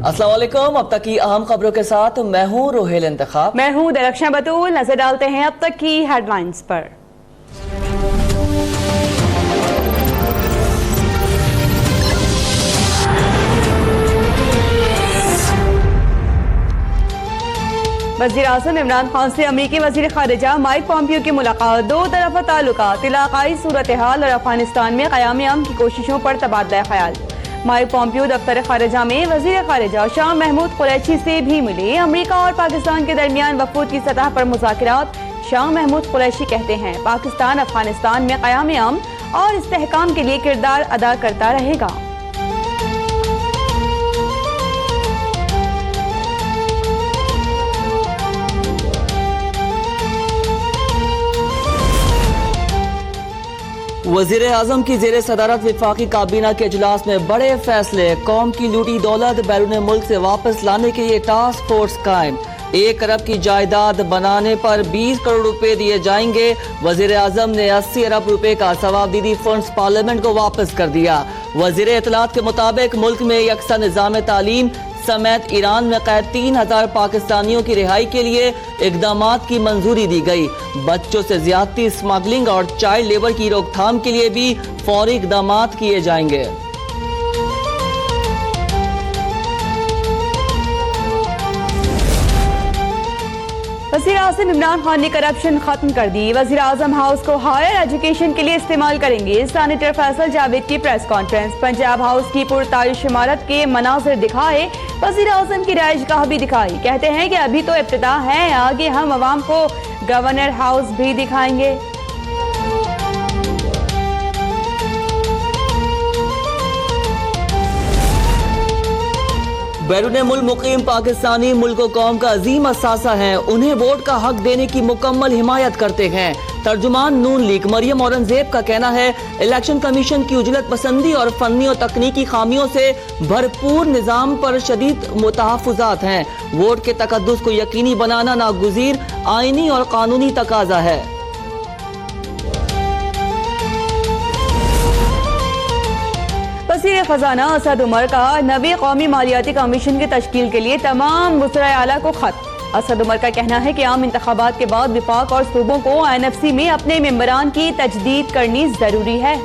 अस्सलाम वालेकुम। अब तक की अहम खबरों के साथ मैं हूँ रोहेल इंतखाब। मैं हूँ दरख्शां बतूल। नजर डालते हैं अब तक की हेडलाइंस पर। वज़ीर आज़म इमरान खान से अमेरिकी वज़ीर ख़ारिजा माइक पॉम्पियो की मुलाकात। दो तरफ़ा ताल्लुकात, इलाक़ाई सूरत हाल और अफगानिस्तान में क़याम अमन की कोशिशों पर तबादला ख्याल। माइक पॉम्पियो दफ्तर ख़ारिजा में वज़ीर ख़ारिजा शाह महमूद कुरैशी से भी मिले। अमेरिका और पाकिस्तान के दरमियान वफ़ूद की सतह पर मुज़ाकरात। शाह महमूद कुरैशी कहते हैं पाकिस्तान अफगानिस्तान में क़याम अमन और इस्तेहकाम के लिए किरदार अदा करता रहेगा। वज़ीर आज़म की ज़ेरे सदारत वफाकी काबीना के इजलास में बड़े फैसले। कौम की लूटी दौलत बैरून मुल्क से वापस लाने के लिए टास्क फोर्स कायम। 1 अरब की जायदाद बनाने पर 20 करोड़ रुपए दिए जाएंगे। वज़ीर आज़म ने 80 अरब रुपए का सवाबदीदी फंड्स पार्लियामेंट को वापस कर दिया। वज़ीर इत्तलात के मुताबिक मुल्क में यकसा निज़ाम तालीम समेत ईरान में कैद 3000 पाकिस्तानियों की रिहाई के लिए इकदामात की मंजूरी दी गई। बच्चों से ज्यादती, स्मगलिंग और चाइल्ड लेबर की रोकथाम के लिए भी फौरी इकदामात किए जाएंगे। वज़ीर आज़म इमरान खान ने करप्शन खत्म कर दी। वज़ीर आज़म हाउस को हायर एजुकेशन के लिए इस्तेमाल करेंगे। सेनेटर फैसल जावेद की प्रेस कॉन्फ्रेंस। पंजाब हाउस की पुरतारीश इमारत के मनाजिर दिखाए। वज़ीर आज़म की रिहाइशगाह भी दिखाई। कहते हैं कि अभी तो इब्तिदा है, आगे हम अवाम को गवर्नर हाउस भी दिखाएंगे। बैरून मुल्क मुकीम पाकिस्तानी मुल्क कौम का अजीम असासा हैं। उन्हें वोट का हक देने की मुकम्मल हिमायत करते हैं। तर्जुमान नून लीग मरियम औरंगजेब का कहना है इलेक्शन कमीशन की उजलत पसंदी और फनी और तकनीकी खामियों से भरपूर निज़ाम पर शदीद मुतहफ़्फ़ुज़ात हैं। वोट के तकद्दुस को यकीनी बनाना नागुज़ीर आईनी और कानूनी तकाजा है। वज़ीर ख़ज़ाना असद उमर का नवी कौमी मालियाती कमीशन की तश्कील के लिए तमाम वज़राए आला को खत। असद उमर का कहना है कि आम इंतखाबात के बाद विफाक और सूबों को INFC में अपने मेंबरान की तजदीद करनी जरूरी है।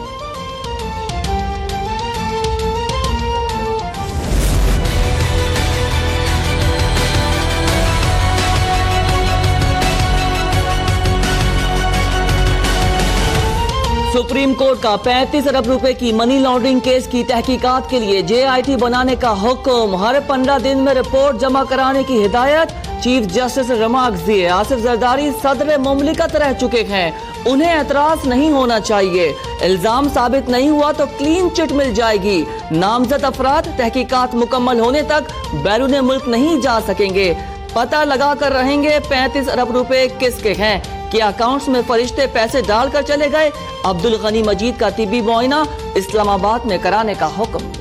सुप्रीम कोर्ट का 35 अरब रुपए की मनी लॉन्ड्रिंग केस की तहकीकात के लिए JIT बनाने का हुक्म। हर 15 दिन में रिपोर्ट जमा कराने की हिदायत। चीफ जस्टिस रिमार्क्स दिए आसिफ जरदारी सदर मुमलिकत रह चुके हैं, उन्हें एतराज नहीं होना चाहिए। इल्जाम साबित नहीं हुआ तो क्लीन चिट मिल जाएगी। नामजद अफराद तहकीकात मुकम्मल होने तक बैरून मुल्क नहीं जा सकेंगे। पता लगा कर रहेंगे 35 अरब रुपए किसके हैं, कि अकाउंट्स में फरिश्ते पैसे डालकर चले गए। अब्दुल गनी मजीद का तिब्बी मुआयना इस्लामाबाद में कराने का हुक्म।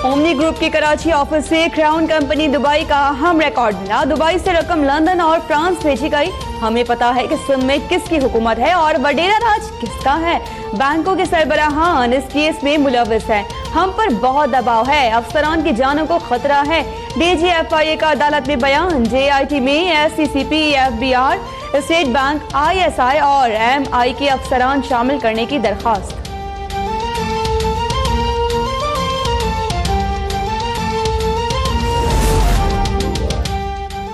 ओमनी ग्रुप की कराची ऑफिस से क्राउन कंपनी दुबई का अहम रिकॉर्ड मिला। दुबई से रकम लंदन और फ्रांस भेजी गई। हमें पता है कि सिंध में किसकी हुकूमत है और वडेरा राज किसका है। बैंकों के सरबराहान इस केस में मुलविस है। हम पर बहुत दबाव है, अफसरान की जानों को खतरा है। DG FIA का अदालत में बयान। JIT में SCCP, FBR, state bank, ISI और MI के अफसरान शामिल करने की दरखास्त।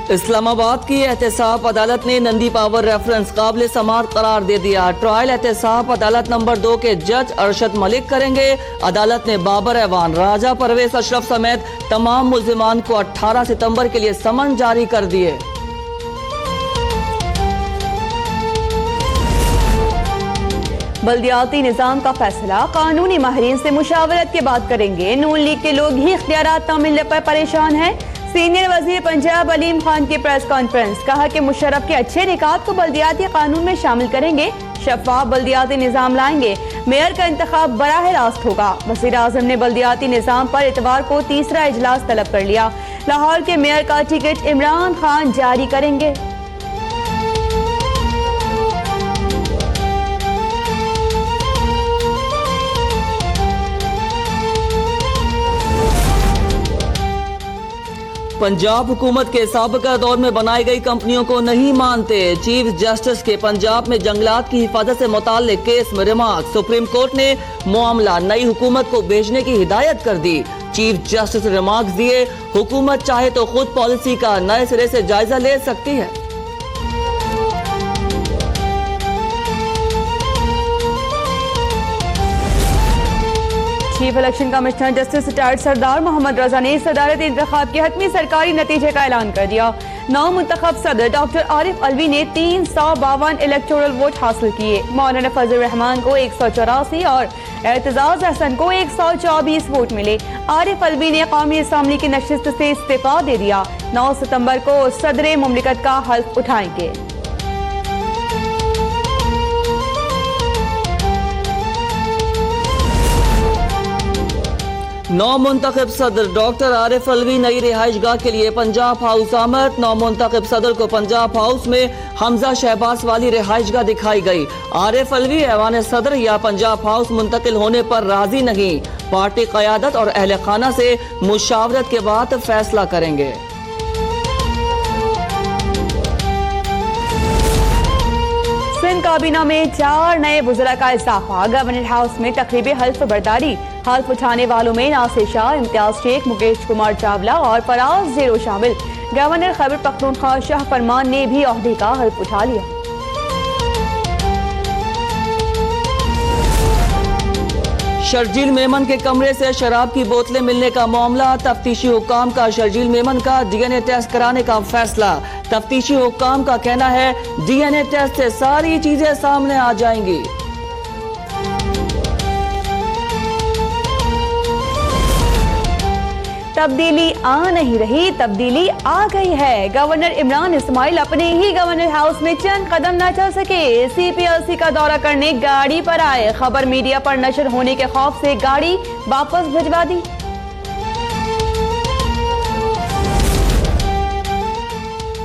इस्लामाबाद की एहतसाब अदालत ने नंदी पावर रेफरेंस काबिल समाअत करार दे दिया। ट्रायल एहतसाब अदालत नंबर 2 के जज अरशद मलिक करेंगे। अदालत ने बाबर ऐवान, राजा परवेज अशरफ समेत तमाम मुल्जिमान को 18 सितंबर के लिए समन जारी कर दिए। बल्दियाती निज़ाम का फैसला कानूनी माहिरीन से मुशावरत के बाद करेंगे। नून लीग के लोग ही इख्तियारात न मिलने पर परेशान हैं। सीनियर वजीर पंजाब अलीम खान की प्रेस कॉन्फ्रेंस। कहा कि मुशर्रफ के अच्छे निकात को बल्दियाती कानून में शामिल करेंगे। शफाफ बल्दियाती निज़ाम लाएंगे। मेयर का इंतखाब बराह रास्त होगा। वज़ीर आज़म ने बल्दियाती निज़ाम पर इतवार को तीसरा इजलास तलब कर लिया। लाहौर के मेयर का टिकट इमरान खान जारी करेंगे। पंजाब हुकूमत के साबिका दौर में बनाई गई कंपनियों को नहीं मानते। चीफ जस्टिस के पंजाब में जंगलात की हिफाजत से मुताल्लिक केस में रिमार्क। सुप्रीम कोर्ट ने मामला नई हुकूमत को भेजने की हिदायत कर दी। चीफ जस्टिस रिमार्क दिए, हुकूमत चाहे तो खुद पॉलिसी का नए सिरे से जायजा ले सकती है। Chief election commissioner justice retired Sardar Mohammad Raza ने सदारत इंतखाब के हतमी सरकारी नतीजे का ऐलान कर दिया। नौ मुंतखब सदर डॉक्टर आरिफ अलवी ने 352 इलेक्टोरल वोट हासिल किए। मौलाना फजल रहमान को 184 और एतजाज हसन को 124 वोट मिले। आरिफ अलवी ने कौमी असम्बली की नशिस्त से इस्तीफा दे दिया। 9 सितंबर को सदर मुमलिकत का हल्फ उठाएंगे। नौ मुंतखब सदर डॉक्टर आरिफ अलवी नई रिहाइश गाह के लिए पंजाब हाउस आमद। नौ मुंतखब सदर को पंजाब हाउस में हमजा शहबाज वाली रिहाइश गाह दिखाई गई। आरिफ अलवी ऐवान सदर या पंजाब हाउस मुंतकिल होने पर राजी नहीं। पार्टी क़यादत और अहले खाना से मुशावरत के बाद फैसला करेंगे। सिंध काबीना में 4 नए वुज़रा का इजाफा। गवर्नर हाउस में तकरीबी हल्फ बर्दारी। हल्फ उठाने वालों में नासिर शाह, इम्तियाज शेख, मुकेश कुमार चावला और फराज जेरो शामिल। गवर्नर खैबर पख्तूनख्वा शाह फरमान ने भी ओहदे का हल्फ उठा लिया। शर्जील मेमन के कमरे से शराब की बोतलें मिलने का मामला। तफ्तीशी हुक्काम का शर्जील मेमन का DNA टेस्ट कराने का फैसला। तफ्तीशी हुक्काम का कहना है DNA टेस्ट से सारी चीजें सामने आ जाएंगी। तब्दीली आ नहीं रही, तब्दीली आ गई है। गवर्नर इमरान इस्माइल अपने ही गवर्नर हाउस में चंद कदम न चल सके। CPLC का दौरा करने गाड़ी पर आए। खबर मीडिया पर नशर होने के खौफ से गाड़ी वापस भिजवा दी।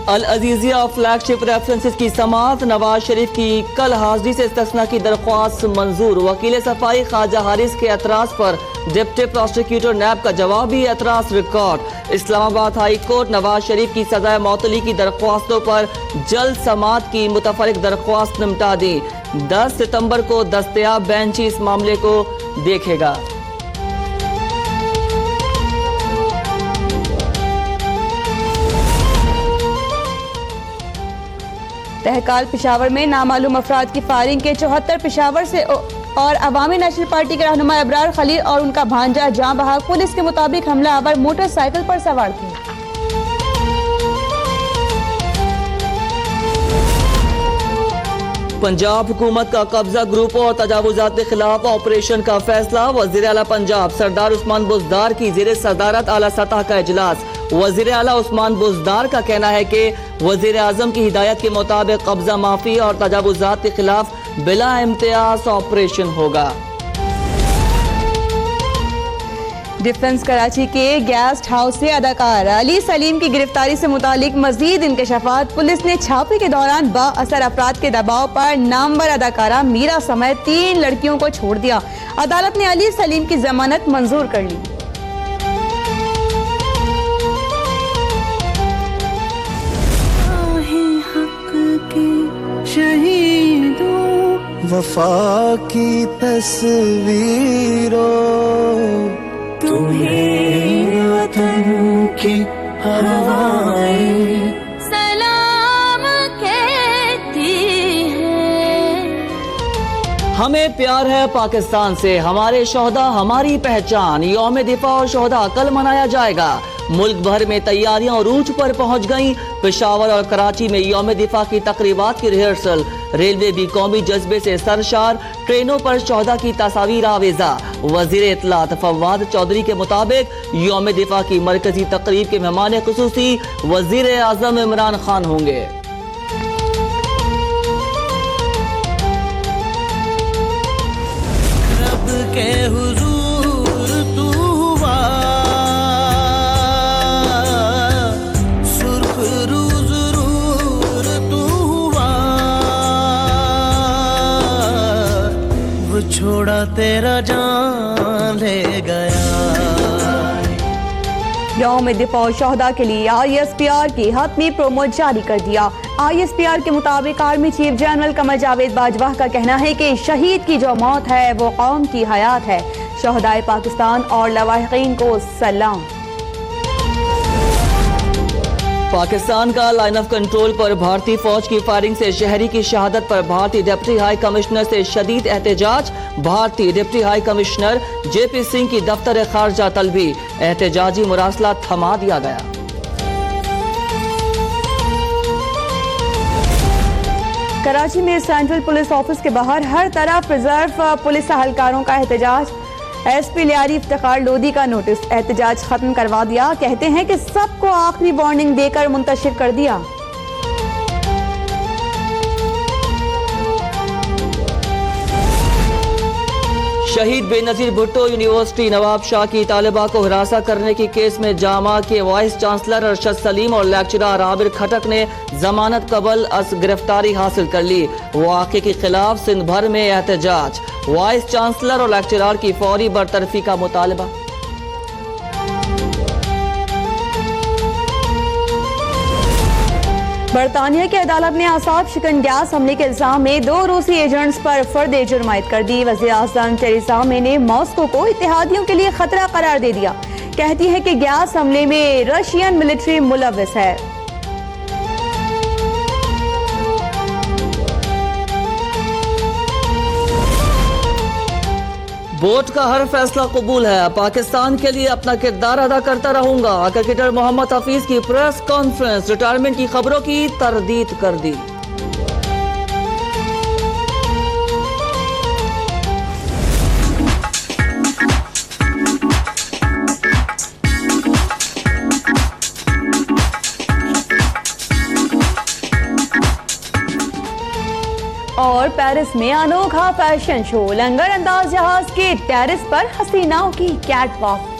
अल अजीजिया फ्लैगशिप रेफरेंसेस की समाअत। नवाज शरीफ की कल हाजिरी से इस्तिस्ना की दरख्वास्त मंजूर। वकील सफाई ख्वाजा हारिस के एतराज पर डिप्टी प्रोसिक्यूटर नैब का जवाबी एतराज record. Islamabad high court Nawaz Sharif की सजाए मौतली की दरख्वास्तों पर जल्द समाअत की मुतफरिक दरख्वास्त निपटा दी। 10 सितंबर को दस्तयाब बेंच इस मामले को देखेगा। तहकाल पेशावर में नामालूम अफराद की फायरिंग के 74 पेशावर से और अवामी नेशनल पार्टी के रहनुमा अबरार खलील और उनका भांजा जां बहाक। पुलिस के मुताबिक हमलावर मोटरसाइकिल पर सवार थे। पंजाब हुकूमत का कब्जा ग्रुपों और तजावुजात के खिलाफ ऑपरेशन का फैसला। वजीर आला पंजाब सरदार उस्मान बुज़दार की ज़ेरे सदारत आला सतह का इजलास। वजीर आला उस्मान बुज़दार का कहना है कि वजीर आजम की हिदायत के मुताबिक कब्जा माफी और तजावुजात के खिलाफ बिला इम्तियाज ऑपरेशन होगा। डिफेंस कराची के गेस्ट हाउस से अदाकार अली सलीम की गिरफ्तारी से मुतालिक मजीद इंकशाफात। पुलिस ने छापे के दौरान बाअसर अफराद के दबाव पर नामवर अदाकारा मीरा समेत 3 लड़कियों को छोड़ दिया। अदालत ने अली सलीम की जमानत मंजूर कर ली। वफा की तस्वीरों तुम्हें वतन की हवाएं सलाम कहती हैं। हमें प्यार है पाकिस्तान से, हमारे शोहदा हमारी पहचान। यौम दिफा और शोहदा कल मनाया जाएगा। मुल्क भर में तैयारियां उरूज पर पहुंच गईं। पेशावर और कराची में यौम दिफा की तकरीबात की रिहर्सल। रेलवे भी कौमी जज्बे से सरशार। ट्रेनों पर शोहदा की तस्वीर आवेजा। वजीर इत्तलात फवाद चौधरी के मुताबिक यौम दिफा की मरकजी तकरीब के मेहमान खुसूसी वजीर आजम इमरान खान होंगे। रब के हुजूर तू हुआ, सुर्ख रूज रूर तू हुआ, वो छोड़ा तेरा जान ले गया। यौम दिफा शहदा के लिए ISPR की हतमी प्रोमो जारी कर दिया। ISPR के मुताबिक army chief general Qamar Javed Bajwa का कहना है कि शहीद की जो मौत है वो कौम की हयात है। शहदाए पाकिस्तान और लवाहिकीन को सलाम। पाकिस्तान का लाइन ऑफ कंट्रोल पर भारतीय फौज की फायरिंग से शहरी की शहादत पर भारतीय डिप्टी हाई कमिश्नर से शदीद एहतजाज। भारतीय deputy high commissioner JP Singh की दफ्तर खारजा तलबी। एहतजाजी मुरासला थमा दिया गया। कराची में सेंट्रल पुलिस ऑफिस के बाहर हर तरफ रिजर्व पुलिस एहलकारों का एहतजाज। SP लियारी इफ्तिखार लोधी का नोटिस एहतजाज खत्म करवा दिया। कहते हैं कि सबको आखिरी वार्निंग देकर मुंतशिर कर दिया। शहीद बेनजीर भुट्टो यूनिवर्सिटी नवाब शाह की तालिबा को हिरासा करने की केस में जामा के वाइस चांसलर अरशद सलीम और लेक्चरर आबिर खटक ने जमानत कबल अस गिरफ्तारी हासिल कर ली। वाक़े के खिलाफ सिंध भर में एहतजाज। वाइस चांसलर और लेक्चरर की फौरी बरतरफी का मुतालबा। बरतानिया की अदालत ने आसाब शिकन गैस हमले के इल्जाम में 2 रूसी एजेंट्स पर फर्द जुर्म आयद कर दी। वज़ीर आज़म टेरेसा मे ने मॉस्को को इत्तेहादियों के लिए खतरा करार दे दिया। कहती है कि गैस हमले में रशियन मिलिट्री मुलव्विस है। बोर्ड का हर फैसला कबूल है, पाकिस्तान के लिए अपना किरदार अदा करता रहूंगा। क्रिकेटर मोहम्मद हफीज की प्रेस कॉन्फ्रेंस रिटायरमेंट की खबरों की तरदीद कर दी। और पेरिस में अनोखा फैशन शो, लंगर अंदाज जहाज के टेरिस पर हसीनाओं की कैटवॉक।